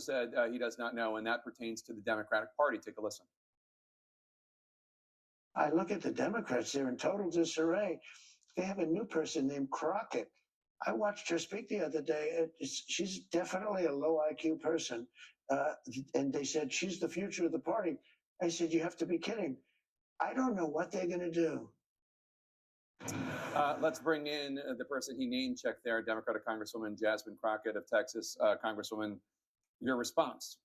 said he does not know, and that pertains to the Democratic Party. Take a listen. I look at the Democrats, they're in total disarray. They have a new person named Crockett. I watched her speak the other day. She's definitely a low IQ person. And they said, she's the future of the party. I said, you have to be kidding. I don't know what they're going to do. Let's bring in the person he name-checked there, Democratic Congresswoman Jasmine Crockett of Texas. Congresswoman, your response.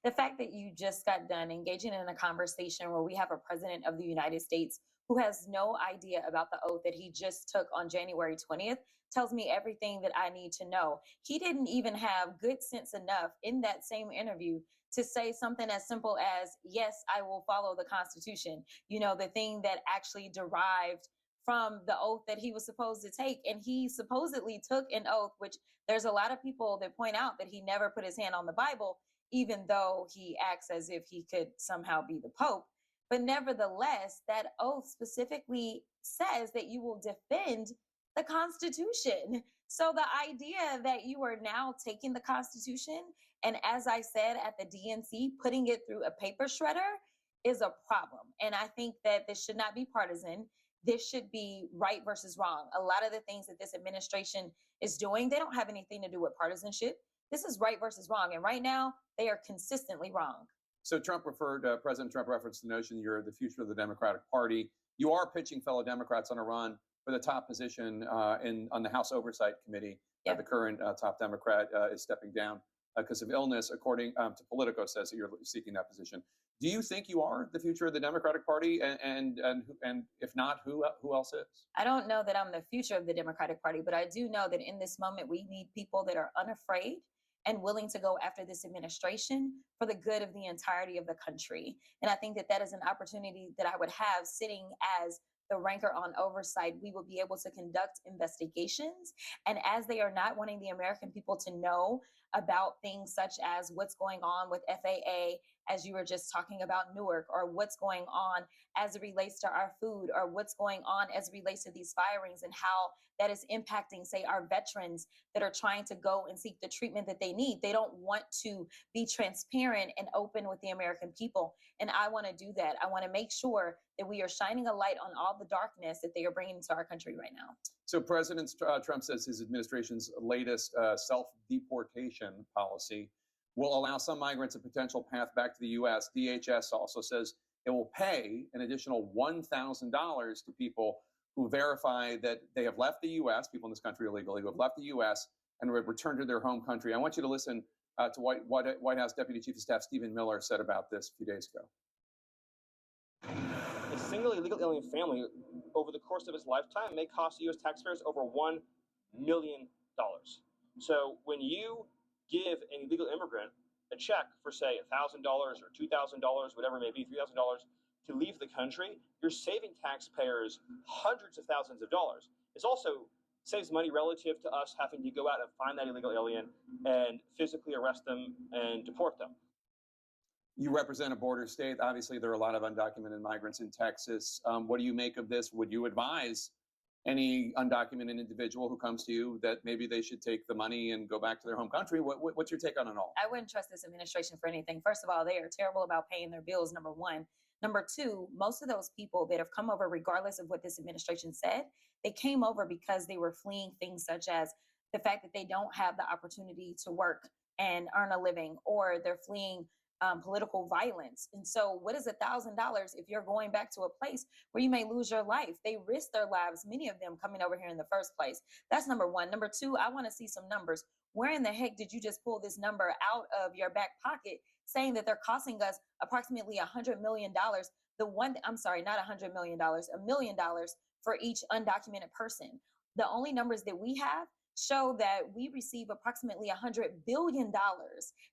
The fact that you just got done engaging in a conversation where we have a president of the United States who has no idea about the oath that he just took on January 20th tells me everything that I need to know. He didn't even have good sense enough in that same interview to say something as simple as, yes, I will follow the Constitution. You know, the thing that actually derived from the oath that he was supposed to take. And he supposedly took an oath, which there's a lot of people that point out that he never put his hand on the Bible, even though he acts as if he could somehow be the Pope. But nevertheless, that oath specifically says that you will defend the Constitution. So the idea that you are now taking the Constitution and, as I said at the DNC, putting it through a paper shredder is a problem. And I think that this should not be partisan. This should be right versus wrong. A lot of the things that this administration is doing, they don't have anything to do with partisanship. This is right versus wrong. And right now, they are consistently wrong. So President Trump referenced the notion you're the future of the Democratic Party. You are pitching fellow Democrats on a run for the top position on the House Oversight Committee. Yeah. The current top Democrat is stepping down because of illness, according to Politico, says that you're seeking that position. Do you think you are the future of the Democratic Party? And if not, who else is? I don't know that I'm the future of the Democratic Party, but I do know that in this moment, we need people that are unafraid and willing to go after this administration for the good of the entirety of the country. And I think that that is an opportunity that I would have sitting as the ranker on oversight. We will be able to conduct investigations. And as they are not wanting the American people to know about things such as what's going on with FAA, as you were just talking about Newark, or what's going on as it relates to our food, or what's going on as it relates to these firings and how that is impacting, say, our veterans that are trying to go and seek the treatment that they need. They don't want to be transparent and open with the American people. And I want to do that. I want to make sure that we are shining a light on all the darkness that they are bringing to our country right now. So President Trump says his administration's latest self-deportation policy will allow some migrants a potential path back to the U.S. DHS also says it will pay an additional $1,000 to people who verify that they have left the U.S., people in this country illegally, who have left the U.S. and have returned to their home country. I want you to listen to what White House Deputy Chief of Staff Stephen Miller said about this a few days ago. A single illegal alien family over the course of its lifetime may cost U.S. taxpayers over $1 million. So when you give an illegal immigrant a check for, say, $1,000 or $2,000, whatever it may be, $3,000 to leave the country, you're saving taxpayers hundreds of thousands of dollars. It also saves money relative to us having to go out and find that illegal alien and physically arrest them and deport them. You represent a border state. Obviously, there are a lot of undocumented migrants in Texas. What do you make of this? Would you advise any undocumented individual who comes to you that maybe they should take the money and go back to their home country? What's your take on it all? I wouldn't trust this administration for anything. First of all, they are terrible about paying their bills, number one. Number two, most of those people that have come over, regardless of what this administration said, they came over because they were fleeing things such as the fact that they don't have the opportunity to work and earn a living, or they're fleeing political violence. And so what is $1,000 if you're going back to a place where you may lose your life? They risk their lives, many of them coming over here in the first place. That's number one. Number two, I want to see some numbers. Where in the heck did you just pull this number out of your back pocket saying that they're costing us approximately $100 million? I'm sorry, not $100 million, $1 million for each undocumented person. The only numbers that we have show that we receive approximately $100 billion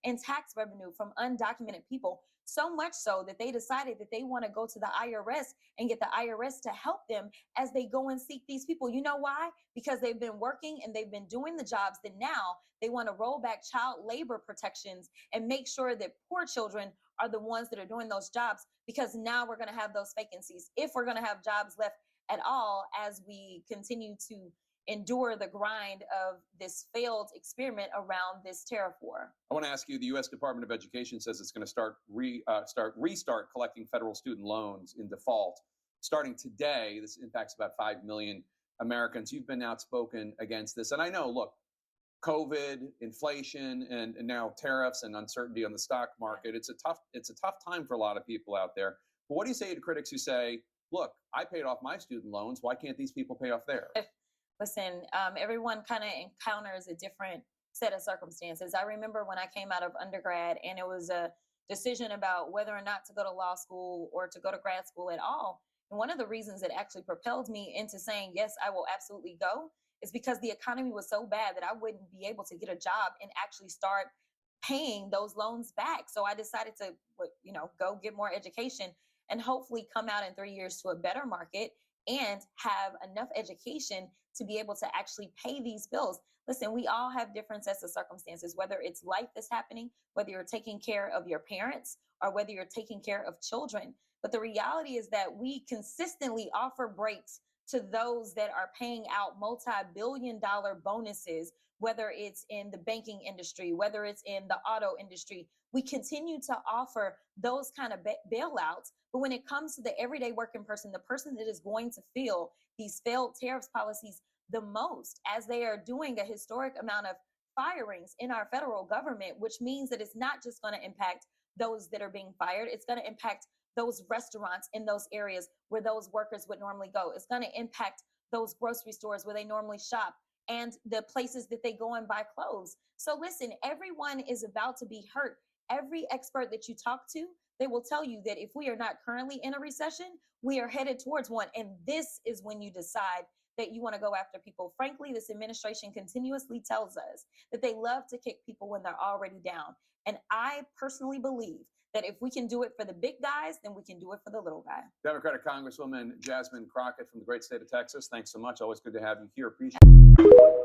in tax revenue from undocumented people, so much so that they decided that they want to go to the IRS and get the IRS to help them as they go and seek these people. You know why? Because they've been working and they've been doing the jobs that now they want to roll back child labor protections and make sure that poor children are the ones that are doing those jobs, because now we're going to have those vacancies. If we're going to have jobs left at all as we continue to endure the grind of this failed experiment around this tariff war. I want to ask you, the U.S. Department of Education says it's going to restart collecting federal student loans in default. Starting today, this impacts about 5 million Americans. You've been outspoken against this. And I know, look, COVID, inflation, and now tariffs and uncertainty on the stock market, it's a tough time for a lot of people out there. But what do you say to critics who say, look, I paid off my student loans, why can't these people pay off theirs? Listen, everyone kind of encounters a different set of circumstances. I remember when I came out of undergrad and it was a decision about whether or not to go to law school or to go to grad school at all. And one of the reasons that actually propelled me into saying, yes, I will absolutely go, is because the economy was so bad that I wouldn't be able to get a job and actually start paying those loans back. So I decided to, go get more education and hopefully come out in 3 years to a better market and have enough education to be able to actually pay these bills. Listen, we all have different sets of circumstances, whether it's life that's happening, whether you're taking care of your parents, or whether you're taking care of children. But the reality is that we consistently offer breaks to those that are paying out multi-billion-dollar bonuses, whether it's in the banking industry, whether it's in the auto industry. We continue to offer those kind of bailouts. But when it comes to the everyday working person, the person that is going to feel these failed tariffs policies the most, as they are doing a historic amount of firings in our federal government, which means that it's not just going to impact those that are being fired, it's going to impact those restaurants in those areas where those workers would normally go. It's going to impact those grocery stores where they normally shop and the places that they go and buy clothes. So listen, everyone is about to be hurt. Every expert that you talk to, they will tell you that if we are not currently in a recession, we are headed towards one. And this is when you decide that you want to go after people. Frankly, this administration continuously tells us that they love to kick people when they're already down. And I personally believe that if we can do it for the big guys, then we can do it for the little guy. Democratic Congresswoman Jasmine Crockett from the great state of Texas, thanks so much. Always good to have you here. Appreciate it.